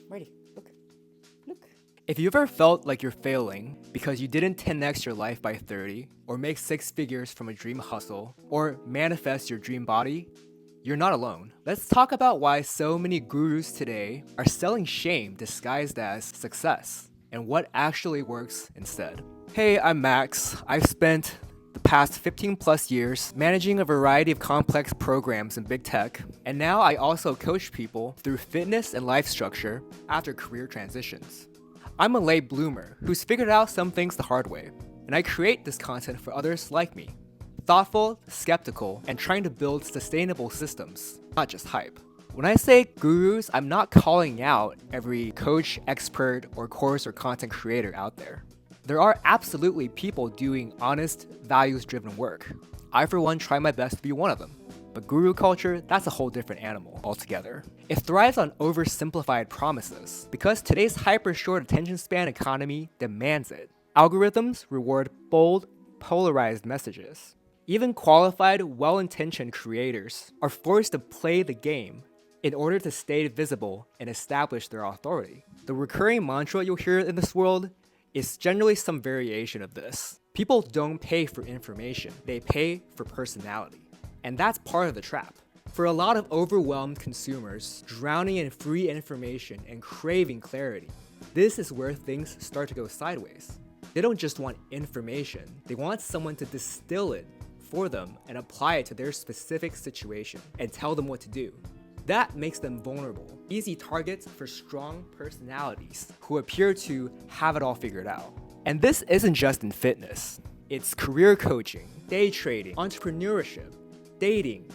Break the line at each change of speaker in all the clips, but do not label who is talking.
Ready. Look. Look.
If you ever felt like you're failing because you didn't 10x your life by 30, or make six figures from a dream hustle, or manifest your dream body, you're not alone. Let's talk about why so many gurus today are selling shame disguised as success, and what actually works instead. Hey, I'm Max. I've spent the past 15 plus years managing a variety of complex programs in big tech, and now I also coach people through fitness and life structure after career transitions. I'm a late bloomer who's figured out some things the hard way, and I create this content for others like me. Thoughtful, skeptical, and trying to build sustainable systems, not just hype. When I say gurus, I'm not calling out every coach, expert, or course or content creator out there. There are absolutely people doing honest, values-driven work. I, for one, try my best to be one of them. But guru culture, that's a whole different animal altogether. It thrives on oversimplified promises because today's hyper-short attention span economy demands it. Algorithms reward bold, polarized messages. Even qualified, well-intentioned creators are forced to play the game in order to stay visible and establish their authority. The recurring mantra you'll hear in this world is generally some variation of this. People don't pay for information, they pay for personality. And that's part of the trap. For a lot of overwhelmed consumers, drowning in free information and craving clarity, this is where things start to go sideways. They don't just want information, they want someone to distill it for them and apply it to their specific situation and tell them what to do. That makes them vulnerable, easy targets for strong personalities who appear to have it all figured out. And this isn't just in fitness. It's career coaching, day trading, entrepreneurship, dating,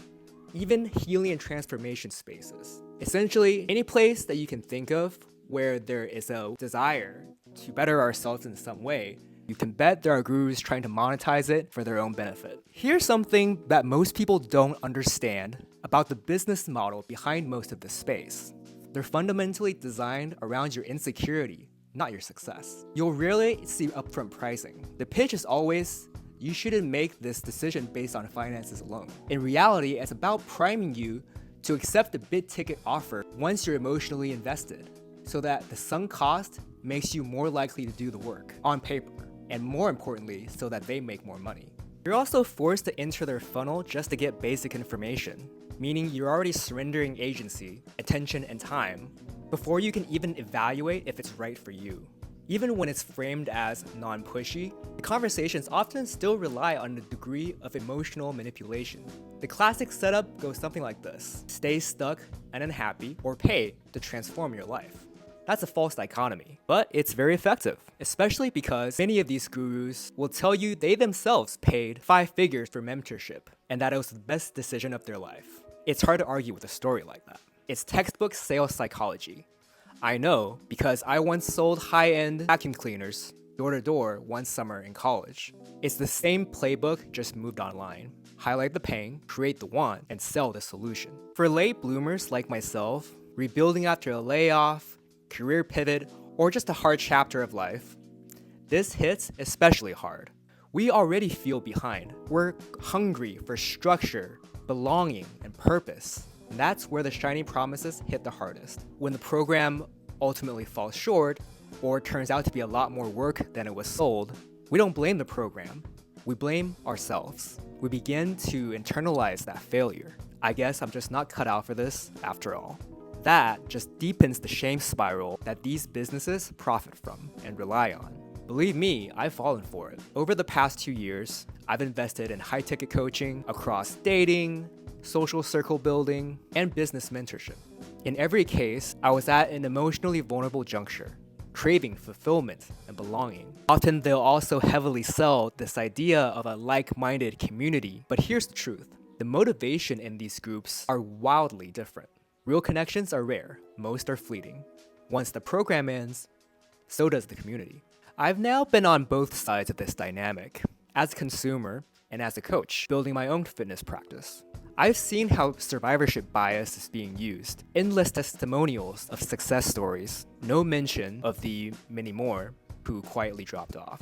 even healing and transformation spaces. Essentially, any place that you can think of where there is a desire to better ourselves in some way, you can bet there are gurus trying to monetize it for their own benefit. Here's something that most people don't understand about the business model behind most of this space. They're fundamentally designed around your insecurity, not your success. You'll rarely see upfront pricing. The pitch is always, you shouldn't make this decision based on finances alone. In reality, it's about priming you to accept the big ticket offer once you're emotionally invested, so that the sunk cost makes you more likely to do the work on paper, and more importantly, so that they make more money. You're also forced to enter their funnel just to get basic information, meaning you're already surrendering agency, attention, and time before you can even evaluate if it's right for you. Even when it's framed as non-pushy, the conversations often still rely on a degree of emotional manipulation. The classic setup goes something like this: stay stuck and unhappy, or pay to transform your life. That's a false dichotomy, but it's very effective, especially because many of these gurus will tell you they themselves paid 5 figures for mentorship, and that it was the best decision of their life. It's hard to argue with a story like that. It's textbook sales psychology. I know, because I once sold high-end vacuum cleaners door-to-door one summer in college. It's the same playbook, just moved online. Highlight the pain, create the want, and sell the solution. For late bloomers like myself, rebuilding after a layoff, career pivot, or just a hard chapter of life, this hits especially hard. We already feel behind. We're hungry for structure, belonging, and purpose. And that's where the shiny promises hit the hardest. When the program ultimately falls short, or turns out to be a lot more work than it was sold, we don't blame the program. We blame ourselves. We begin to internalize that failure. I guess I'm just not cut out for this after all. That just deepens the shame spiral that these businesses profit from and rely on. Believe me, I've fallen for it. Over the past 2 years, I've invested in high-ticket coaching across dating, social circle building, and business mentorship. In every case, I was at an emotionally vulnerable juncture, craving fulfillment and belonging. Often they'll also heavily sell this idea of a like-minded community, but here's the truth. The motivation in these groups are wildly different. Real connections are rare, most are fleeting. Once the program ends, so does the community. I've now been on both sides of this dynamic, as a consumer and as a coach, building my own fitness practice. I've seen how survivorship bias is being used. Endless testimonials of success stories, no mention of the many more who quietly dropped off.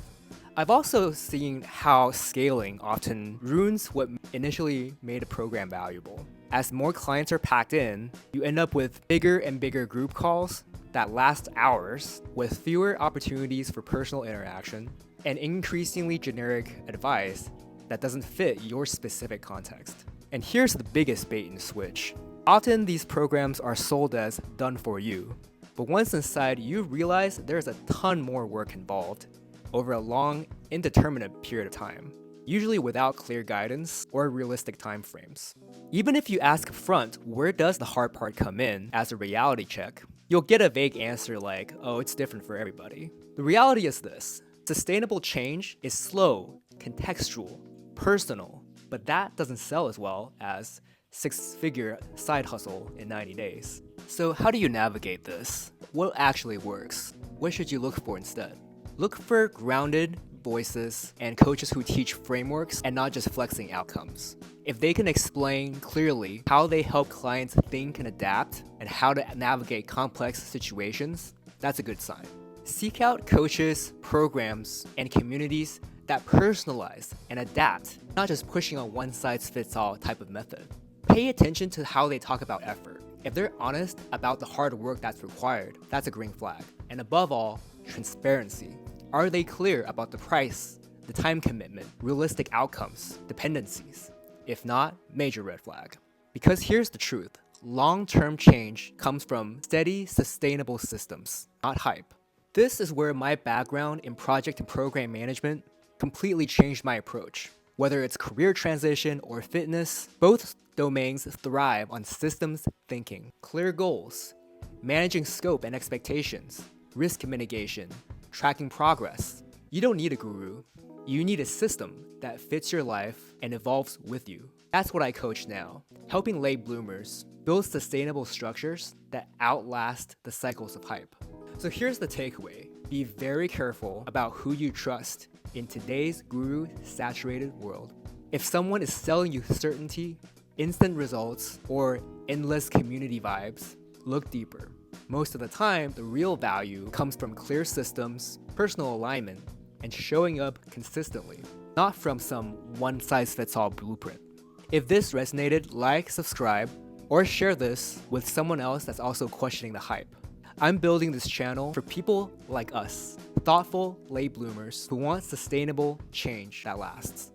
I've also seen how scaling often ruins what initially made a program valuable. As more clients are packed in, you end up with bigger and bigger group calls, that last hours with fewer opportunities for personal interaction and increasingly generic advice that doesn't fit your specific context. And here's the biggest bait and switch. Often these programs are sold as done for you, but once inside, you realize there's a ton more work involved over a long, indeterminate period of time, usually without clear guidance or realistic timeframes. Even if you ask upfront, where does the hard part come in as a reality check, you'll get a vague answer like, oh, it's different for everybody. The reality is this: sustainable change is slow, contextual, personal, but that doesn't sell as well as six-figure side hustle in 90 days. So how do you navigate this? What actually works? What should you look for instead? Look for grounded voices and coaches who teach frameworks and not just flexing outcomes. If they can explain clearly how they help clients think and adapt and how to navigate complex situations, that's a good sign. Seek out coaches, programs, and communities that personalize and adapt, not just pushing a one-size-fits-all type of method. Pay attention to how they talk about effort. If they're honest about the hard work that's required, that's a green flag. And above all, transparency. Are they clear about the price, the time commitment, realistic outcomes, dependencies? If not, major red flag. Because here's the truth: long-term change comes from steady, sustainable systems, not hype. This is where my background in project and program management completely changed my approach. Whether it's career transition or fitness, both domains thrive on systems thinking, clear goals, managing scope and expectations, risk mitigation, tracking progress. You don't need a guru. You need a system that fits your life and evolves with you. That's what I coach now, helping late bloomers build sustainable structures that outlast the cycles of hype. So here's the takeaway: be very careful about who you trust in today's guru-saturated world. If someone is selling you certainty, instant results, or endless community vibes, look deeper. Most of the time, the real value comes from clear systems, personal alignment, and showing up consistently, not from some one-size-fits-all blueprint. If this resonated, like, subscribe, or share this with someone else that's also questioning the hype. I'm building this channel for people like us, thoughtful late bloomers who want sustainable change that lasts.